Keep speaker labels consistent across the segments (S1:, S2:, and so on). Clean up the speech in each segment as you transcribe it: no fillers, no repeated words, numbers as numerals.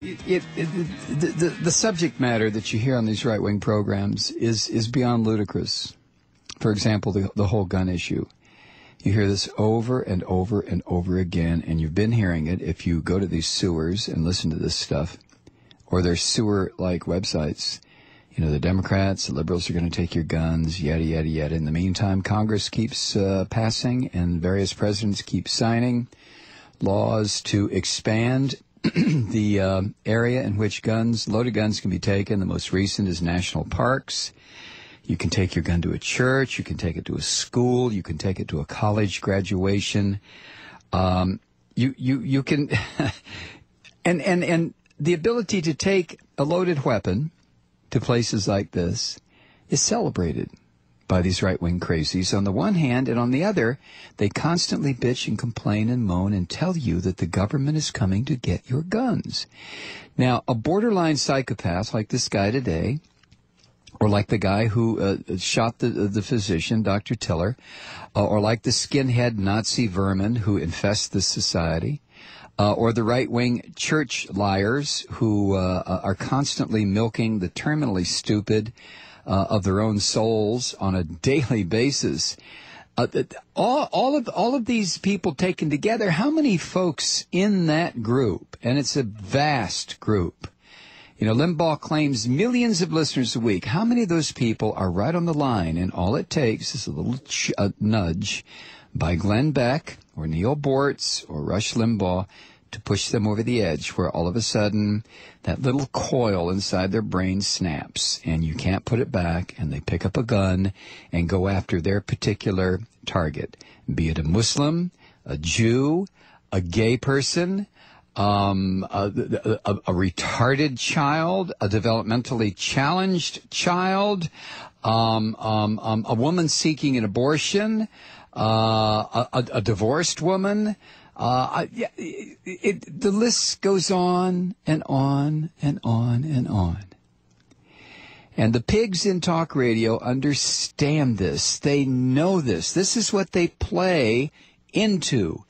S1: The subject matter that you hear on these right-wing programs is beyond ludicrous. For example, the whole gun issue. You hear this over and over and over again, and you've been hearing it if you go to these sewers and listen to this stuff, or their sewer-like websites. You know, the Democrats, the liberals are going to take your guns, yada, yada, yada. In the meantime, Congress keeps passing and various presidents keep signing laws to expand the area in which loaded guns can be taken. The most recent is national parks. You can take your gun to a church. You can take it to a school. You can take it to a college graduation. You can, and the ability to take a loaded weapon to places like this is celebrated by these right-wing crazies on the one hand, and on the other, they constantly bitch and complain and moan and tell you that the government is coming to get your guns. Now, a borderline psychopath like this guy today, or like the guy who shot the physician, Dr. Tiller, or like the skinhead Nazi vermin who infest this society, or the right-wing church liars who are constantly milking the terminally stupid of their own souls on a daily basis. All of these people taken together, how many folks in that group? And it's a vast group. You know, Limbaugh claims millions of listeners a week. How many of those people are right on the line? And all it takes is a little nudge by Glenn Beck or Neil Bortz or Rush Limbaugh to push them over the edge, where all of a sudden that little coil inside their brain snaps and you can't put it back, and they pick up a gun and go after their particular target, be it a Muslim, a Jew, a gay person, a retarded child, a developmentally challenged child, a woman seeking an abortion, a divorced woman. The list goes on and on and on and on. And the pigs in talk radio understand this. They know this. This is what they play into.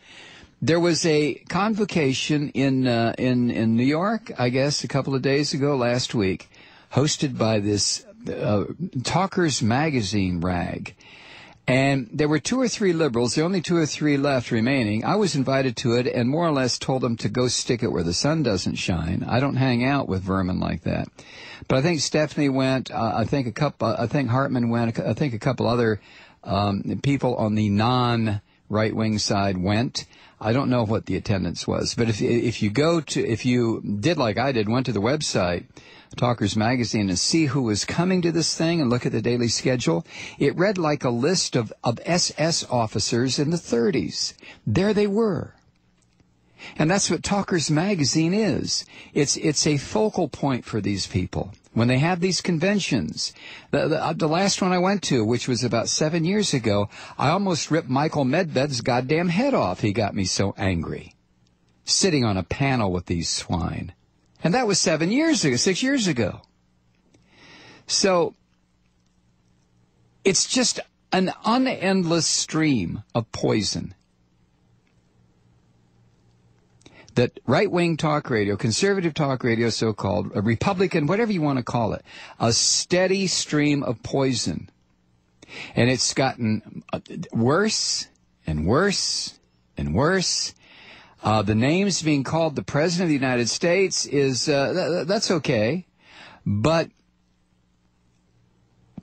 S1: There was a convocation in New York, I guess, a couple of days ago, last week, hosted by this Talkers Magazine rag. And there were 2 or 3 liberals, the only 2 or 3 left remaining. I was invited to it and more or less told them to go stick it where the sun doesn't shine. I don't hang out with vermin like that. But I think Stephanie went, I think Hartman went, I think a couple other people on the non-right-wing side went. I don't know what the attendance was. But if you did like I did, went to the website, Talkers Magazine, and see who was coming to this thing and look at the daily schedule, it read like a list of SS officers in the 30s. There they were. And that's what Talkers Magazine is. It's a focal point for these people. When they have these conventions, the last one I went to, which was about 7 years ago, I almost ripped Michael Medved's goddamn head off. He got me so angry. Sitting on a panel with these swine. And that was 6 years ago. So it's just an unendless stream of poison that right-wing talk radio, conservative talk radio, so-called, a Republican, whatever you want to call it, a steady stream of poison. And it's gotten worse and worse and worse. The names being called the President of the United States is, that's okay. But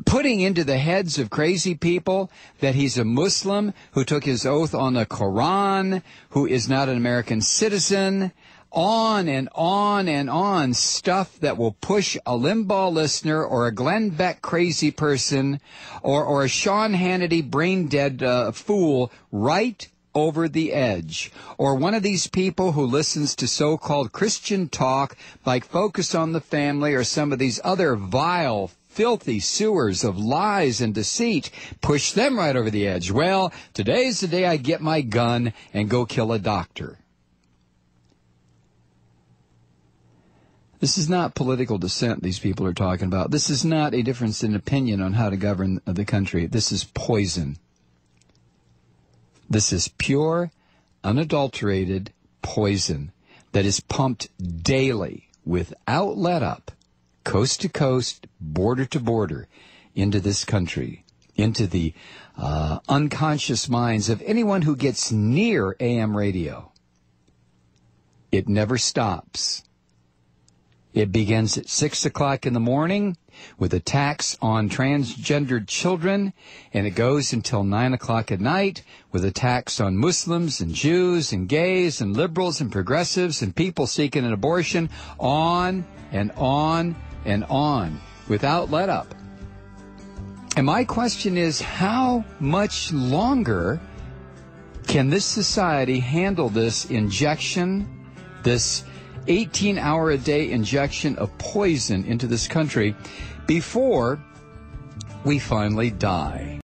S1: putting into the heads of crazy people that he's a Muslim who took his oath on the Quran, who is not an American citizen, on and on and on, stuff that will push a Limbaugh listener or a Glenn Beck crazy person or a Sean Hannity brain-dead fool right over the edge, or one of these people who listens to so-called Christian talk like Focus on the Family or some of these other vile, filthy sewers of lies and deceit, push them right over the edge. Well, today's the day I get my gun and go kill a doctor. This is not political dissent these people are talking about. This is not a difference in opinion on how to govern the country. This is poison. This is pure, unadulterated poison that is pumped daily without let up, coast to coast, border to border, into this country, into the unconscious minds of anyone who gets near AM radio. It never stops. It begins at 6 o'clock in the morning with attacks on transgendered children, and it goes until 9 o'clock at night with attacks on Muslims and Jews and gays and liberals and progressives and people seeking an abortion, on and on and on, without let up. And my question is, how much longer can this society handle this injection, this 18-hour-a-day injection of poison into this country before we finally die?